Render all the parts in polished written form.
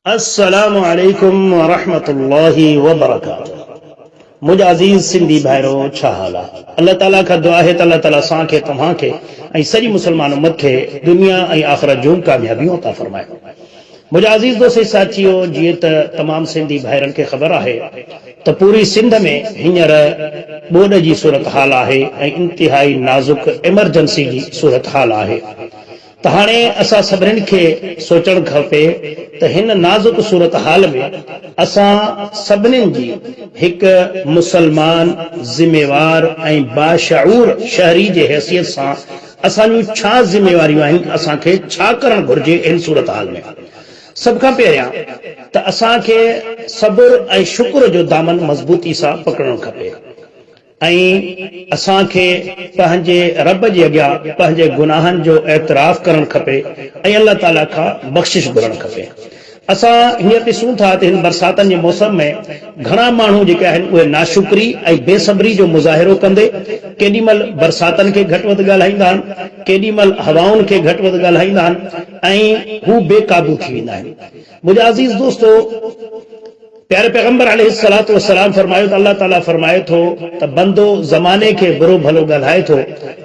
अस्सलामु अलैकुम व रहमतुल्लाहि व बरकातुहू। मुझ अजीज सिंधी भाइरो छा हाल आहे? अल्लाह ताला का दुआ है त अल्लाह ताला असांखे तव्हांखे ऐं सॼी मुसलमान उम्मत खे दुनिया ऐं आख़िरत जूं कामयाबियूं अता फरमाए। मुझा अजीज दोस्त साथियो, जीअं त तमाम सिंधी भाइरनि खे ख़बर आहे त पूरी सिंध में हींअर ॿोॾ जी सूरत हाल आहे ऐं इंतिहाई नाज़ुक इमरजेंसी जी सूरत हाल आहे। त हाणे असां सभिनीनि खे सोचणु खपे त हिन नाज़ुक सूरत हाल में असां सभिनीनि जी हिकु मुसलमान ज़िम्मेवार ऐं बाशऊर शहरी जे हैसियत सां असांजूं छा ज़िम्मेवारियूं आहिनि, असांखे छा करणु घुर्जे इन सूरत हाल में। सभ खां पहिरियां त असांखे सब्र ऐं शुक्र जो दामन मज़बूती सां पकड़णु खपे ऐं असांखे पंहिंजे रब जे अॻियां पंहिंजे गुनाहनि जो एतिराफ़ करणु खपे ऐं अल्लाह ताला खां बख़्शिश घुरणु खपे। असां हीअं ॾिसूं था त हिन बरसातनि जे मौसम में घणा माण्हू जेके आहिनि उहे नाशुक्री ऐं बेसब्री जो मुज़ाहिरो कंदे केॾी महिल बरसातनि खे घटि वधि ॻाल्हाईंदा आहिनि, केॾी महिल हवाउनि खे घटि वधि ॻाल्हाईंदा आहिनि ऐं हू बेकाबू थी वेंदा आहिनि। मुंहिंजा अज़ीज़ दोस्तो, प्यारे पैगंबर अलैहिस्सलातु वस्सलाम फरमायो त अल्लाह ताला फरमाए थो त बंदो ज़माने खे बुरो भलो ॻाल्हाए थो,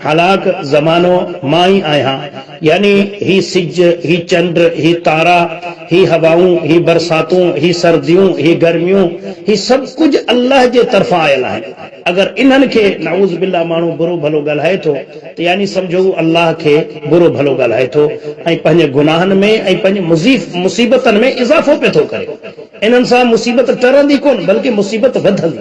हालाक ज़मानो मां ई आहियां। यानी ही सिज, ही चंड, ही तारा, ही हवाऊं, ही बरसातूं, ही सर्दियूं, ही गर्मियूं, ही सभु कुझु अल्लाह जे तरफ़ां आयल आहिनि। अगर इन्हनि खे नाऊज़ बिल्लाह माण्हू बुरो भलो ॻाल्हाए थो त यानी सम्झो अल्लाह खे बुरो भलो ॻाल्हाए थो ऐं पंहिंजे गुनाहनि में ऐं पंहिंजे मुसीबतनि में इज़ाफ़ो पियो थो करे। इन्हनि सां मुसीबत टरंदी कोन बल्कि मुसीबत वधंदी।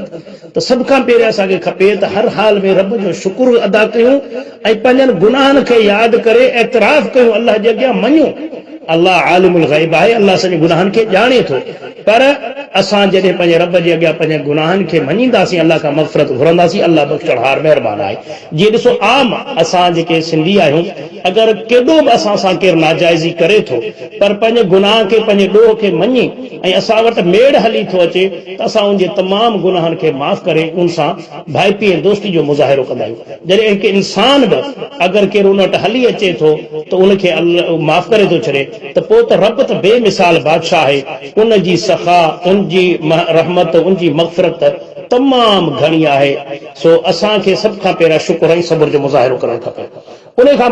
त सभ खां पहिरियों असांखे खपे त हर हाल में रब जो शुक्र अदा कयूं ऐं पंहिंजनि गुनाहनि खे यादि करे एतिराफ़ कयूं, अल्लाह जे अॻियां मञूं। अल्लाह आलिमुल ग़ैब आहे, अल्लाह सॼे गुनाहनि खे ॼाणे थो। पर असां जॾहिं पंहिंजे रब जे अॻियां पंहिंजे गुनाहनि खे मञींदासीं, अल्लाह खां मग़फ़िरत घुरंदासीं, अल्लाह बख़्शणहार महिरबान आहे। जीअं ॾिसो आम असां जेके सिंधी आहियूं, अगरि केॾो बि असां सां केरु नाजाइज़ी करे थो पर पंहिंजे गुनाह खे पंहिंजे ॾोह खे मञी ऐं असां वटि मेड़ हली थो अचे त असां उनजे तमामु गुनाहनि खे माफ़ करे उन सां भाइपी ऐं दोस्ती जो मुज़ाहिरो कंदा आहियूं। जॾहिं हिकु इंसान बि अगरि केरु उन वटि हली अचे थो त उनखे माफ़ करे थो छॾे त पोइ त रब त बेमिसाल बादशाह आहे। उनजी सखा, उनजी रहमत, उनजी मग़फ़िरत तमामु घणी आहे। सो असांखे सभ खां पहिरियां शुक्र ऐं सब्र जो मुज़ाहिरो करणु खपे। उन खां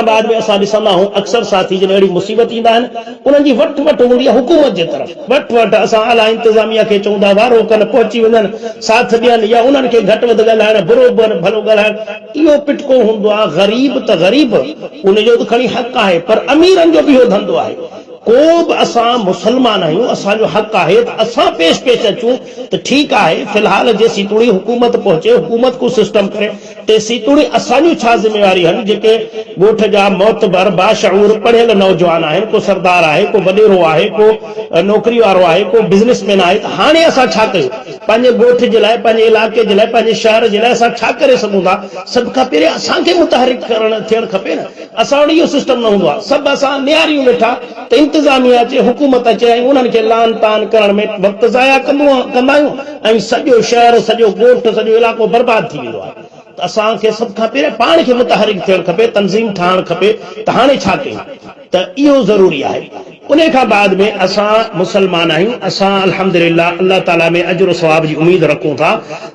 बाद में असां ॾिसंदा आहियूं अक्सर साथी जॾहिं अहिड़ी मुसीबत ईंदा आहिनि, उन्हनि जी वटि हूंदी आहे हुकूमत जे तरफ़। वटि असां अला इंतिज़ामिया खे चऊं था वारो कनि, पहुची वञनि, साथ ॾियनि या उन्हनि खे घटि वधि ॻाल्हाइण, बरोबरि भलो ॻाल्हाइण। इहो पिटको हूंदो आहे। ग़रीब त ग़रीब, उनजो त खणी हक़ आहे, पर अमीरनि जो बि इहो धंधो आहे। को बि असां मुसलमान आहियूं, असांजो हक़ आहे त असां पेश अचूं त ठीकु आहे। फ़िलहाल जेसीं तोड़ी हुकूमत पहुचे, हुकूमत को सिस्टम करे, तेसीं तोड़ी असांजूं छा ज़िम्मेवारी आहिनि। जेके ॻोठ जा मोतबर बाशऊर पढ़ियल नौजवान आहिनि, को सरदार आहे, को वॾेरो आहे, को नौकरी वारो आहे, को बिज़नेसमैन आहे, त हाणे असां छा कयूं? पंहिंजे ॻोठ जे लाइ, पंहिंजे इलाइक़े जे लाइ, पंहिंजे शहर जे लाइ असां छा करे सघूं था? सभ खां पहिरियों असांखे मुतहरिक थियणु खपे न। असां वटि इहो सिस्टम न हूंदो आहे। सभु असां निहारियूं वेठा त इंतिज़ामिया अचे, हुकूमत अचे ऐं उन्हनि खे लान तान करण में वक़्तु ज़ाया कंदा आहियूं ऐं सॼो शहर, सॼो ॻोठ, सॼो इलाइक़ो बर्बाद थी वेंदो आहे। त असांखे सभ खां पहिरियों पाण खे मुतहरिक थियणु खपे, तंज़ीम ठाहिणु खपे त हाणे छा कयूं। त इहो ज़रूरी आहे। उन खां बाद में असां मुसलमान आहियूं, असां अल्हम्दुलिल्लाह अल्लाह ताला में अजर सवाब जी उम्मीद रखूं था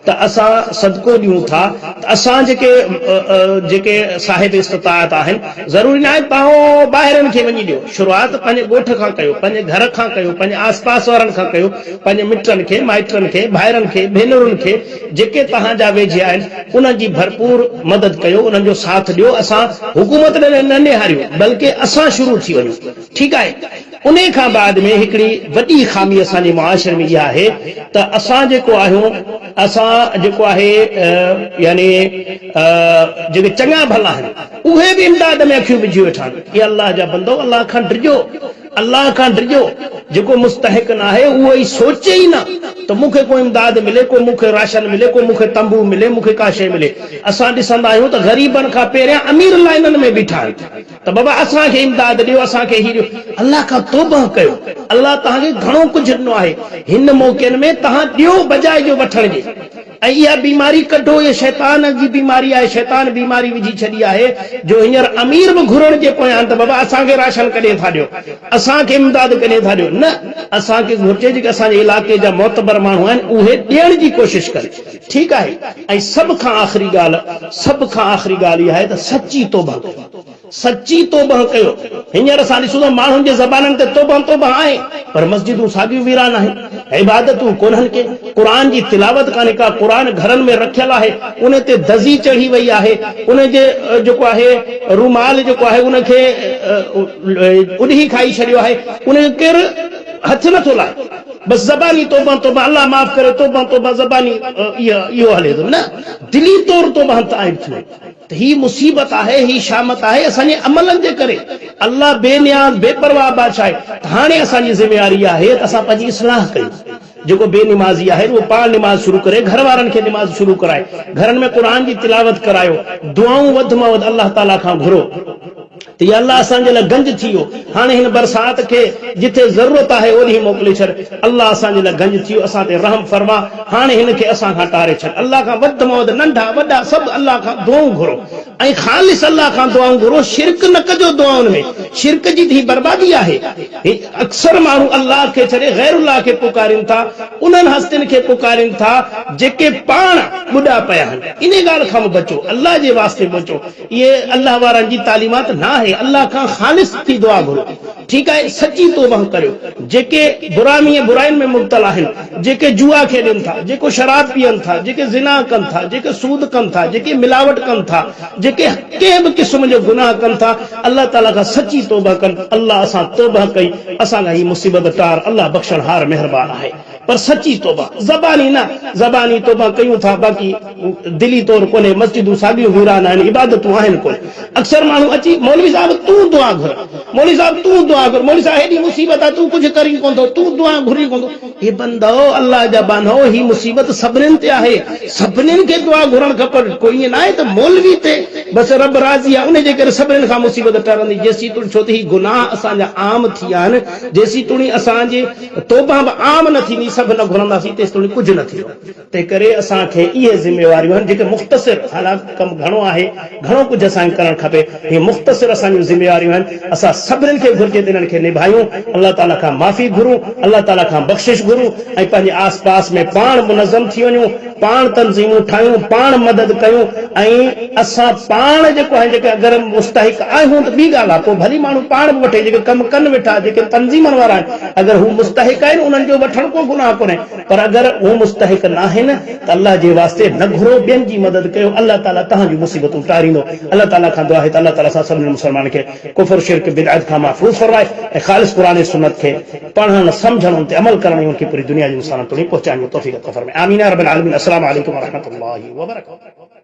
त असां सदको ॾियूं था। त असां जेके साहिब इस्तिताअत आहिनि, ज़रूरी न आहे तव्हां ॿाहिरनि खे वञी ॾियो। शुरूआत पंहिंजे ॻोठ खां कयो, पंहिंजे घर खां कयो, पंहिंजे आस पास वारनि खां कयो, पंहिंजे मिटनि खे, माइटनि खे, भाइरनि खे, भेनरुनि खे, जेके तव्हांजा वेझे आहिनि उन्हनि जी भरपूर मदद कयो, उन्हनि जो साथ ॾियो। असां हुकूमत न निहारियूं बल्कि असां शुरू थी वञूं। ठीकु आहे। उन खां बाद में हिकिड़ी वॾी ख़ामी असांजे मुआशरे में इहा आहे त असां जेको आहियूं, असां जेको आहे यानी जेके चङा भला आहिनि उहे बि इमदाद में अखियूं विझी वेठा आहिनि कि अल्लाह जा बंदो, अल्लाह खां डिॼो, अल्लाह खां डिॼो। जेको मुस्तहिक न आहे उहो ई सोचे ई न त मूंखे को इमदाद मिले, को मूंखे राशन मिले, को मूंखे तंबू मिले, मूंखे का शइ मिले। असां ॾिसंदा आहियूं त ग़रीबनि खां पहिरियां अमीर लाइननि में बीठा आहिनि त बाबा असांखे इमदाद ॾियो, असांखे ही ॾियो। अल्लाह खां तौबा कयो। अल्लाह तव्हांखे घणो कुझु ॾिनो आहे। हिन मौक़नि में तव्हां ॾियो बजाए जो वठण जे। ऐं इहा बीमारी कढो, ये शैतान जी बीमारी आहे, शैतान बीमारी विझी छॾी आहे जो हींअर अमीर बि घुरण जे पोयां त बाबा असांखे राशन कॾहिं था ॾियो, असांखे इमदाद कॾहिं था ॾियो। न, असांखे घुर्जे जेके असांजे इलाइक़े जा मोतबर माण्हू आहिनि उहे ॾियण जी कोशिश करे। ठीकु आहे। ऐं सभ खां आख़िरी ॻाल्हि इहा आहे त सची तौबा कयो, सची तौबा कयो। हींअर असां ॾिसूं था माण्हुनि जे ज़बाननि ते तौबा आहे, पर मस्जिदूं साॻियूं वीरान आहिनि, इबादतूं कोन्हनि के, क़ुरान जी तिलावत कान्हे का, क़ुरान घरनि में रखियल आहे, उन ते दज़ी चढ़ी वई आहे, उन जे जेको आहे रुमाल जेको आहे उनखे उॾही खाई छॾियो आहे, उन केरु हथ नथो लाहे, बस ज़बानी तौबा तौबा, अल्लाह माफ़ करे, तौबा तौबा ज़बानी इहो हले थो। न, दिली तौर तौबा आहिनि थियूं त ही मुसीबत आहे, ही शामत आहे असांजे अमलनि जे करे। अल्लाह बेनियाज़ बेपरवाह बादशाह आहे। हाणे असांजी ज़िमेवारी आहे त असां पंहिंजी इस्लाह कयूं। जेको बेनिमाज़ी आहे उहो पाण निमाज़ शुरू करे, घर वारनि खे निमाज़ शुरू कराए, घरनि में क़ुरान जी तिलावत करायो, दुआऊं वधि में वधि अल्लाह ताला खां घुरो त या अल्लाह असांजे लाइ गंज थी वियो। हाणे हिन बरसात खे जिथे ज़रूरत आहे ओॾी मोकिले छॾ, अल्लाह असांजे लाइ गंज थी वियो, असां ते रहम फरमा, हाणे हिनखे असां खां टारे छॾ। अल्लाह खां वधि में वधि नंढा वॾा सभु अल्लाह खां दुआऊं घुरो ऐं ख़ालिस अल्लाह खां दुआऊं घुरो। शिरक न कजो दुआउनि में, शिरक जी धी बर्बादी आहे। अक्सर माण्हू अल्लाह खे छॾे गैरुल्लाह खे पुकारनि था, उन्हनि हस्तियुनि खे पुकारनि था जेके पाण ॿुॾा पिया आहिनि। इन ॻाल्हि खां बचो, अल्लाह जे वास्ते बचो। इहे अल्लाह वारनि जी तालीमात न आहे। अल्लाह खां ख़ालिस थी दुआ घुरो। ठीकु आहे। सची तौबा करियो। जेके बुराइनि में मुब्तला आहिनि, जेके जुआ खेॾनि था, जेको शराब पीअनि था, जेके ज़िना कनि था, जेके सूद कनि था, जेके मिलावट कनि था, जेके कंहिं बि क़िस्म जो गुनाह कनि था, अल्लाह ताला खां सची तौबा कनि। अल्लाह असां तौबा कई, असां खां ही मुसीबत टार। अल्लाह बख़्शणहार महिरबान आहे। पर सची तौबा, ज़बानी न। ज़बानी तौबा कयूं था, बाक़ी दिली तौर कोन्हे। मस्जिदूं साॻियूं वीरान आहिनि, इबादतूं आहिनि कोन। अक्सर माण्हू अची, मौलवी साहब तूं दुआ घुर, मौलवी साहब तूं दुआ घुर, मौलवी साहब हेॾी मुसीबत आहे, तूं कुझु करी कोन थो, तूं दुआ घुरी कोन थो। हे बंदो, अल्लाह जा बानो, ही मुसीबत सभिनीनि ते आहे, सभिनीनि खे दुआ घुरणु खपनि। कोई ईअं न आहे त मौलवी ते बसि रब राज़ी आहे, उन जे करे सभिनीनि खां मुसीबत टरंदी। जेसीं तुणी, छो त ही गुनाह असांजा आम थी विया आहिनि, जेसीं तुणी असांजे तौबा बि आम न थींदी, सभु न घुरंदासीं, तेसि ताईं कुझु न थींदो। तंहिं करे असांखे इहे ज़िमेवारियूं आहिनि जेके मुख़्तसिर, हालांकि कमु घणो आहे, घणो कुझु असांखे करणु खपे। हे मुख़्तसिर असांजूं ज़िमेवारियूं आहिनि। असां सभिनीनि खे घुर्जे त इन्हनि खे निभायूं, अल्लाह ताला खां माफ़ी घुरूं, अल्लाह ताला खां बख़्शिश घुरूं ऐं पंहिंजे आस पास में पाण मुनज़म थी वञूं, पाण तंज़ीमूं ठाहियूं, पाण मदद कयूं ऐं असां पाण जेको आहे, जेके अगरि मुस्तहिक आहियूं त ॿी ॻाल्हि आहे, पोइ भली माण्हू पाण बि वठे, जेके कमु कनि वेठा, जेके तंज़ीमनि वारा आहिनि, अगरि हू मुस्तहिक आहिनि उन्हनि जो वठण को गुनाह कोन्हे। पर अगरि हू मुस्तहिक न आहिनि त अल्लाह जे वास्ते न घुरो, ॿियनि जी मदद कयो। अल्लाह ताला तव्हांजूं मुसीबतूं टारींदो। अल्लाह ताला खां दुआ आहे त अल्लाह ताला सां सभिनी मुस्लमान खे कुफ़र शिरक बिदअत खां महफूज़ फरमाए ऐं ख़ालिस क़ुरान सुन्नत खे पढ़ण, समझण, उन ते अमल करण, उनखे पूरी दुनिया जे इंसाननि ताईं पहुचाइण जो तौफ़ीक़ अता फ़रमाए। आमीन या रब्बल आलमीन। अस्सलामु अलैकुम व रहमतुल्लाहि व बरकातहू।